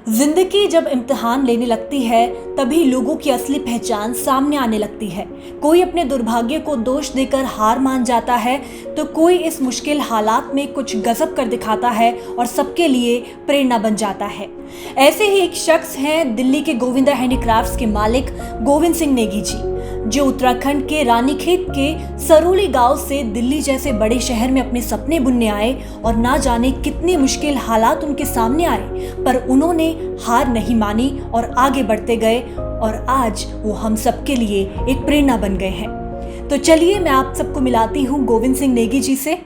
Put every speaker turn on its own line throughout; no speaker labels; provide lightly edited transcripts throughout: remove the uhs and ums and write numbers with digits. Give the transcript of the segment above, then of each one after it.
जिंदगी जब इम्तिहान लेने लगती है तभी लोगों की असली पहचान सामने आने लगती है। कोई अपने दुर्भाग्य को दोष देकर हार मान जाता है तो कोई इस मुश्किल हालात में कुछ गजब कर दिखाता है और सबके लिए प्रेरणा बन जाता है। ऐसे ही एक शख्स हैं दिल्ली के गोविंदा हैंडीक्राफ्ट्स के मालिक गोविंद सिंह नेगी जी, जो उत्तराखंड के रानीखेत के सरोली गांव से दिल्ली जैसे बड़े शहर में अपने सपने बुनने आए और ना जाने कितने मुश्किल हालात उनके सामने आए, पर उन्होंने हार नहीं मानी और आगे बढ़ते गए और आज वो हम सबके लिए एक प्रेरणा बन गए हैं। तो चलिए मैं आप सबको मिलाती हूँ गोविंद सिंह नेगी जी से।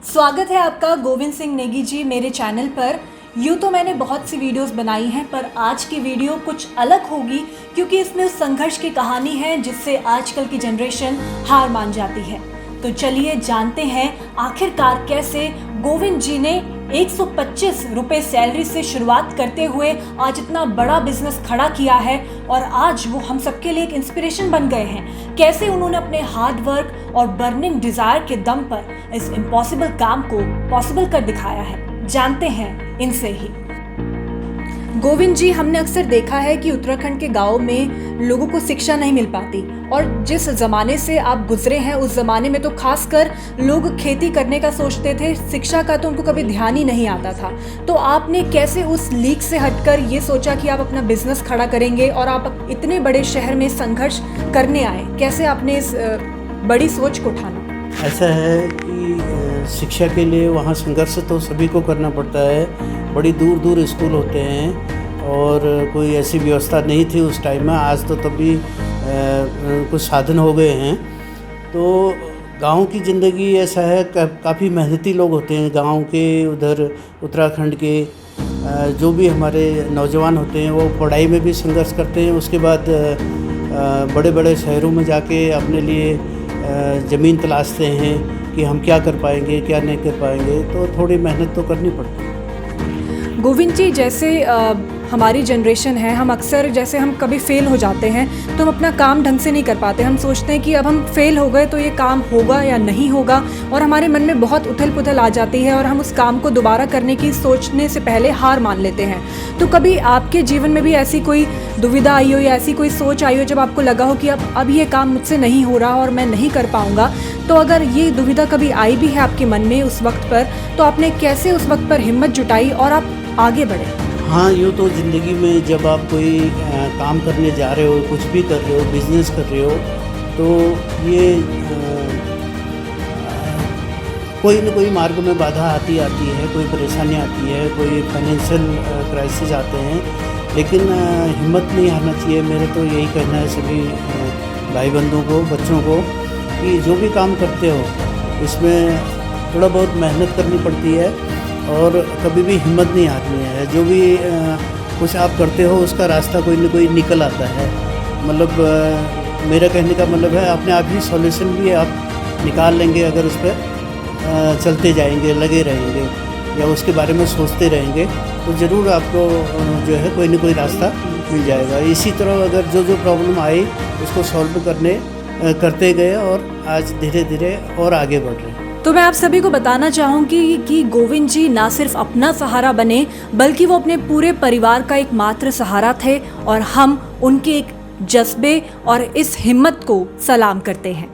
स्वागत है आपका गोविंद सिंह नेगी जी मेरे चैनल पर। यूँ तो मैंने बहुत सी वीडियोस बनाई हैं, पर आज की वीडियो कुछ अलग होगी क्योंकि इसमें उस संघर्ष की कहानी है जिससे आजकल की जनरेशन हार मान जाती है। तो चलिए जानते हैं आखिरकार कैसे गोविंद जी ने 125 रुपये सैलरी से शुरुआत करते हुए आज इतना बड़ा बिजनेस खड़ा किया है और आज वो हम सबके लिए एक इंस्पिरेशन बन गए हैं। कैसे उन्होंने अपने हार्ड वर्क और बर्निंग डिजायर के दम पर इस इम्पॉसिबल काम को पॉसिबल कर दिखाया है, जानते हैं इनसे ही। गोविंद जी, हमने अक्सर देखा है कि उत्तराखंड के गाँव में लोगों को शिक्षा नहीं मिल पाती और जिस ज़माने से आप गुजरे हैं उस ज़माने में तो खासकर लोग खेती करने का सोचते थे, शिक्षा का तो उनको कभी ध्यान ही नहीं आता था। तो आपने कैसे उस लीक से हटकर ये सोचा कि आप अपना बिजनेस खड़ा करेंगे और आप इतने बड़े शहर में संघर्ष करने आए? कैसे आपने इस बड़ी सोच को ठाना?
ऐसा है कि शिक्षा के लिए वहाँ संघर्ष तो सभी को करना पड़ता है। बड़ी दूर दूर स्कूल होते हैं और कोई ऐसी व्यवस्था नहीं थी उस टाइम में। आज तो तभी कुछ साधन हो गए हैं। तो गांव की ज़िंदगी ऐसा है, काफ़ी मेहनती लोग होते हैं गांव के। उधर उत्तराखंड के जो भी हमारे नौजवान होते हैं वो पढ़ाई में भी संघर्ष करते हैं। उसके बाद बड़े बड़े शहरों में जाके अपने लिए ज़मीन तलाशते हैं कि हम क्या कर पाएंगे क्या नहीं कर पाएंगे। तो थोड़ी मेहनत तो करनी पड़ती है।
गोविंद जी, जैसे हमारी जनरेशन है, हम अक्सर जैसे हम कभी फेल हो जाते हैं तो हम अपना काम ढंग से नहीं कर पाते। हम सोचते हैं कि अब हम फेल हो गए तो ये काम होगा या नहीं होगा, और हमारे मन में बहुत उथल पुथल आ जाती है और हम उस काम को दोबारा करने की सोचने से पहले हार मान लेते हैं। तो कभी आपके जीवन में भी ऐसी कोई दुविधा आई हो या ऐसी कोई सोच आई हो जब आपको लगा हो कि अब ये काम मुझसे नहीं हो रहा और मैं नहीं कर पाऊँगा? तो अगर ये दुविधा कभी आई भी है आपके मन में उस वक्त पर, तो आपने कैसे उस वक्त पर हिम्मत जुटाई और आप आगे बढ़े?
हाँ, यूँ तो ज़िंदगी में जब आप कोई काम करने जा रहे हो, कुछ भी कर रहे हो, बिजनेस कर रहे हो, तो ये कोई न कोई मार्ग में बाधा आती है, कोई परेशानी आती है, कोई फाइनेंशियल क्राइसिस आते हैं। लेकिन हिम्मत नहीं हारना चाहिए। मेरे तो यही कहना है सभी भाई बंधुओं को, बच्चों को, कि जो भी काम करते हो इसमें थोड़ा बहुत मेहनत करनी पड़ती है और कभी भी हिम्मत नहीं हारनी है। जो भी कुछ आप करते हो उसका रास्ता कोई ना कोई निकल आता है। मतलब मेरा कहने का मतलब है अपने आप ही सॉल्यूशन भी आप निकाल लेंगे अगर उस पर चलते जाएंगे, लगे रहेंगे या उसके बारे में सोचते रहेंगे तो ज़रूर आपको जो है कोई ना कोई रास्ता मिल जाएगा। इसी तरह अगर जो प्रॉब्लम आई उसको सॉल्व करते गए और आज धीरे धीरे और आगे बढ़ रहे हैं।
तो मैं आप सभी को बताना चाहूँगी कि गोविंद जी ना सिर्फ अपना सहारा बने बल्कि वो अपने पूरे परिवार का एकमात्र सहारा थे और हम उनके एक जज्बे और इस हिम्मत को सलाम करते हैं।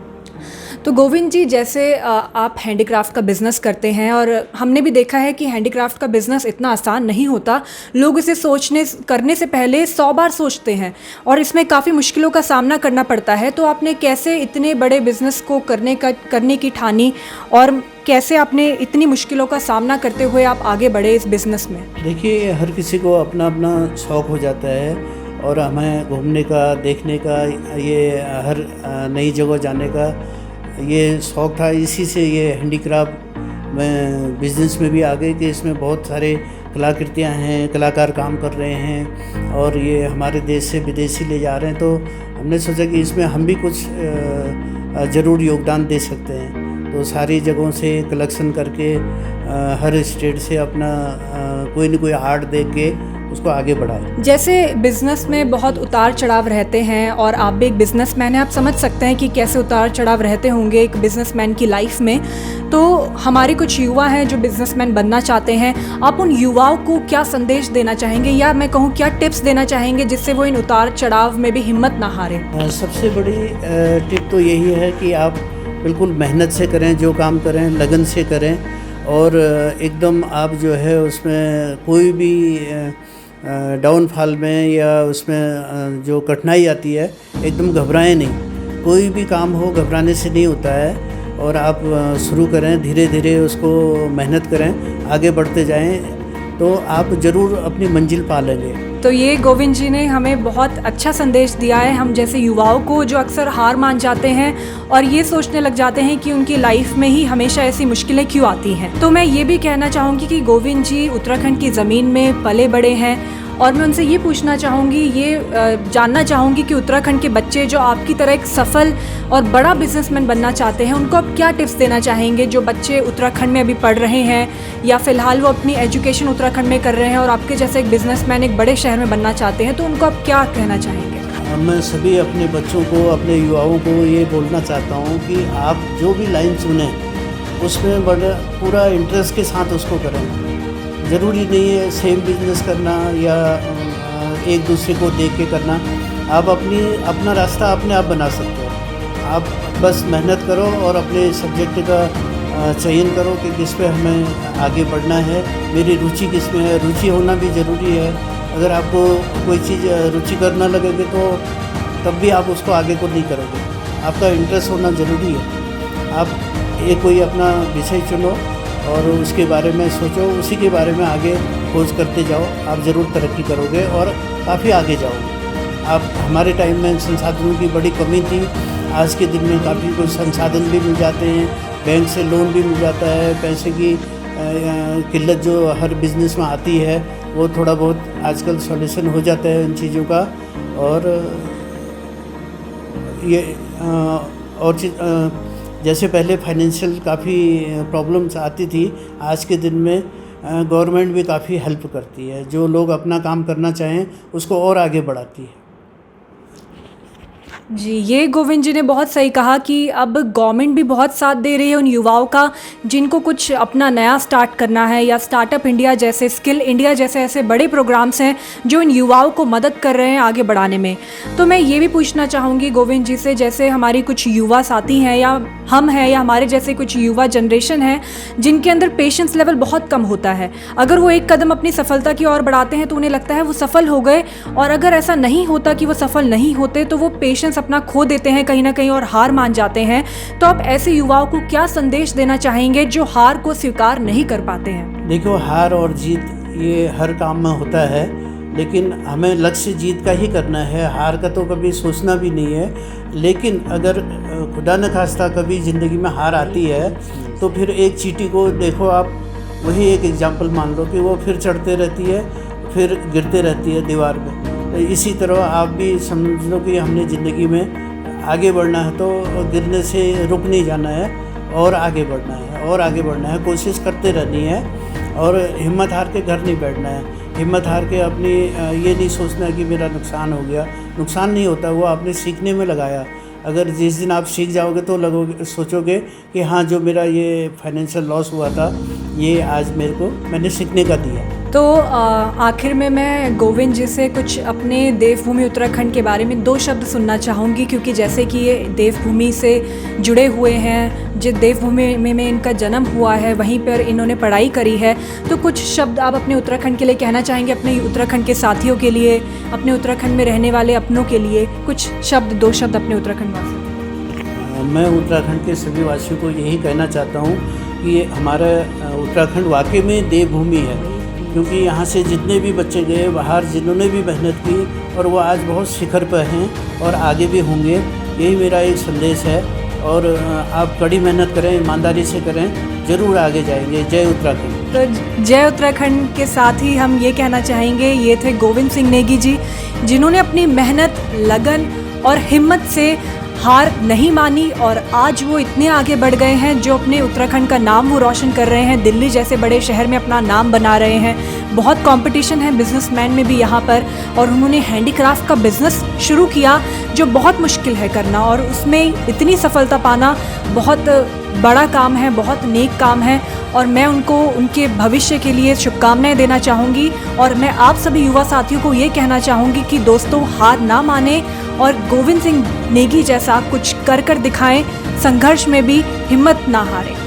तो गोविंद जी, जैसे आप हैंडीक्राफ्ट का बिज़नेस करते हैं और हमने भी देखा है कि हैंडीक्राफ्ट का बिज़नेस इतना आसान नहीं होता। लोग इसे करने से पहले 100 बार सोचते हैं और इसमें काफ़ी मुश्किलों का सामना करना पड़ता है। तो आपने कैसे इतने बड़े बिज़नेस को करने की ठानी और कैसे आपने इतनी मुश्किलों का सामना करते हुए आप आगे बढ़े इस बिज़नेस में?
देखिए, हर किसी को अपना अपना शौक़ हो जाता है और हमें घूमने का, देखने का, ये हर नई जगह जाने का ये शौक़ था। इसी से ये हैंडीक्राफ्ट में बिज़नेस में भी आ गए कि इसमें बहुत सारे कलाकृतियाँ हैं, कलाकार काम कर रहे हैं और ये हमारे देश से विदेशी ले जा रहे हैं। तो हमने सोचा कि इसमें हम भी कुछ ज़रूर योगदान दे सकते हैं। तो सारी जगहों से कलेक्शन करके हर स्टेट से अपना कोई न कोई आर्ट दे के उसको आगे बढ़ाएं।
जैसे बिजनेस में बहुत उतार चढ़ाव रहते हैं और आप भी एक बिजनेसमैन हैं, आप समझ सकते हैं कि कैसे उतार चढ़ाव रहते होंगे एक बिजनेसमैन की लाइफ में। तो हमारे कुछ युवा हैं जो बिजनेसमैन बनना चाहते हैं, आप उन युवाओं को क्या संदेश देना चाहेंगे या मैं कहूँ क्या टिप्स देना चाहेंगे जिससे वो इन उतार चढ़ाव में भी हिम्मत ना हारें?
सबसे बड़ी टिप तो यही है कि आप बिल्कुल मेहनत से करें, जो काम करें लगन से करें, और एकदम आप जो है उसमें कोई भी डाउनफॉल में या उसमें जो कठिनाई आती है एकदम घबराएं नहीं। कोई भी काम हो घबराने से नहीं होता है, और आप शुरू करें, धीरे धीरे उसको मेहनत करें, आगे बढ़ते जाएं तो आप ज़रूर अपनी मंजिल पा लेंगे।
तो ये गोविंद जी ने हमें बहुत अच्छा संदेश दिया है हम जैसे युवाओं को जो अक्सर हार मान जाते हैं और ये सोचने लग जाते हैं कि उनकी लाइफ में ही हमेशा ऐसी मुश्किलें क्यों आती हैं। तो मैं ये भी कहना चाहूँगी कि गोविंद जी उत्तराखंड की ज़मीन में पले बड़े हैं, और मैं उनसे ये पूछना चाहूँगी, ये जानना चाहूँगी कि उत्तराखंड के बच्चे जो आपकी तरह एक सफल और बड़ा बिजनेसमैन बनना चाहते हैं, उनको आप क्या टिप्स देना चाहेंगे? जो बच्चे उत्तराखंड में अभी पढ़ रहे हैं या फिलहाल वो अपनी एजुकेशन उत्तराखंड में कर रहे हैं और आपके जैसे एक बिजनेसमैन एक बड़े शहर में बनना चाहते हैं, तो उनको आप क्या कहना चाहेंगे?
मैं सभी अपने बच्चों को, अपने युवाओं को ये बोलना चाहता हूँ कि आप जो भी लाइन चुनें उसमें बड़ा पूरा इंटरेस्ट के साथ उसको करें। ज़रूरी नहीं है सेम बिजनेस करना या एक दूसरे को देख के करना। आप अपना रास्ता अपने आप बना सकते हो। आप बस मेहनत करो और अपने सब्जेक्ट का चयन करो कि किस पे हमें आगे बढ़ना है, मेरी रुचि किस में है। रुचि होना भी ज़रूरी है। अगर आपको कोई चीज़ रुचि करना लगेगी तो तब भी आप उसको आगे को नहीं करोगे। आपका इंटरेस्ट होना ज़रूरी है। आप कोई अपना विषय चुनो और उसके बारे में सोचो, उसी के बारे में आगे खोज करते जाओ। आप ज़रूर तरक्की करोगे और काफ़ी आगे जाओगे। आप हमारे टाइम में संसाधनों की बड़ी कमी थी, आज के दिन में काफ़ी कुछ संसाधन भी मिल जाते हैं, बैंक से लोन भी मिल जाता है। पैसे की किल्लत जो हर बिज़नेस में आती है वो थोड़ा बहुत आजकल सॉल्यूशन हो जाता है इन चीज़ों का। और ये और जैसे पहले फाइनेंशियल काफ़ी प्रॉब्लम्स आती थी, आज के दिन में गवर्नमेंट भी काफ़ी हेल्प करती है। जो लोग अपना काम करना चाहें उसको और आगे बढ़ाती है।
जी, ये गोविंद जी ने बहुत सही कहा कि अब गवर्नमेंट भी बहुत साथ दे रही है उन युवाओं का जिनको कुछ अपना नया स्टार्ट करना है, या स्टार्टअप इंडिया जैसे, स्किल इंडिया जैसे ऐसे बड़े प्रोग्राम्स हैं जो इन युवाओं को मदद कर रहे हैं आगे बढ़ाने में। तो मैं ये भी पूछना चाहूँगी गोविंद जी से, जैसे हमारी कुछ युवा साथी हैं या हम हैं या हमारे जैसे कुछ युवा जनरेशन है जिनके अंदर पेशेंस लेवल बहुत कम होता है। अगर वो एक कदम अपनी सफलता की ओर बढ़ाते हैं तो उन्हें लगता है वो सफल हो गए, और अगर ऐसा नहीं होता कि वो सफल नहीं होते तो वो पेशेंस अपना खो देते हैं कहीं ना कहीं और हार मान जाते हैं। तो आप ऐसे युवाओं को क्या संदेश देना चाहेंगे जो हार को स्वीकार नहीं कर पाते हैं?
देखो, हार और जीत ये हर काम में होता है, लेकिन हमें लक्ष्य जीत का ही करना है। हार का तो कभी सोचना भी नहीं है। लेकिन अगर खुदा न खास्ता कभी ज़िंदगी में हार आती है तो फिर एक चींटी को देखो आप, वही एक एग्जाम्पल मान लो कि वो फिर चढ़ते रहती है, फिर गिरते रहती है दीवार पे। तो इसी तरह आप भी समझ लो कि हमने ज़िंदगी में आगे बढ़ना है तो गिरने से रुक नहीं जाना है, और आगे बढ़ना है और आगे बढ़ना है। कोशिश करते रहनी है और हिम्मत हार के घर नहीं बैठना है। हिम्मत हार के अपनी ये नहीं सोचना कि मेरा नुकसान हो गया। नुकसान नहीं होता, वो आपने सीखने में लगाया। अगर जिस दिन आप सीख जाओगे तो सोचोगे कि हाँ, जो मेरा ये फाइनेंशियल लॉस हुआ था ये आज मैंने सीखने का दिया।
तो आखिर में मैं गोविंद जी से कुछ अपने देवभूमि उत्तराखंड के बारे में 2 शब्द सुनना चाहूँगी, क्योंकि जैसे कि ये देवभूमि से जुड़े हुए हैं, जिस देवभूमि में इनका जन्म हुआ है वहीं पर इन्होंने पढ़ाई करी है। तो कुछ शब्द आप अपने उत्तराखंड के लिए कहना चाहेंगे, अपने उत्तराखंड के साथियों के लिए, अपने उत्तराखंड में रहने वाले अपनों के लिए? कुछ शब्द, 2 शब्द अपने उत्तराखंड वासियों।
मैं उत्तराखंड के सभी वासियों को यही कहना चाहता हूँ कि हमारा उत्तराखंड वाकई में देवभूमि है, क्योंकि यहाँ से जितने भी बच्चे गए बाहर, जिन्होंने भी मेहनत की, और वो आज बहुत शिखर पर हैं और आगे भी होंगे। यही मेरा एक संदेश है। और आप कड़ी मेहनत करें, ईमानदारी से करें, ज़रूर आगे जाएंगे। जय उत्तराखंड।
तो जय उत्तराखंड के साथ ही हम ये कहना चाहेंगे, ये थे गोविंद सिंह नेगी जी, जिन्होंने अपनी मेहनत, लगन और हिम्मत से हार नहीं मानी और आज वो इतने आगे बढ़ गए हैं जो अपने उत्तराखंड का नाम वो रोशन कर रहे हैं, दिल्ली जैसे बड़े शहर में अपना नाम बना रहे हैं। बहुत कंपटीशन है बिजनेसमैन में भी यहाँ पर, और उन्होंने हैंडीक्राफ्ट का बिजनेस शुरू किया जो बहुत मुश्किल है करना, और उसमें इतनी सफलता पाना बहुत बड़ा काम है, बहुत नेक काम है। और मैं उनको उनके भविष्य के लिए शुभकामनाएं देना चाहूँगी, और मैं आप सभी युवा साथियों को ये कहना चाहूँगी कि दोस्तों हार ना माने और गोविंद सिंह नेगी जैसा कुछ कर दिखाएं, संघर्ष में भी हिम्मत ना हारें।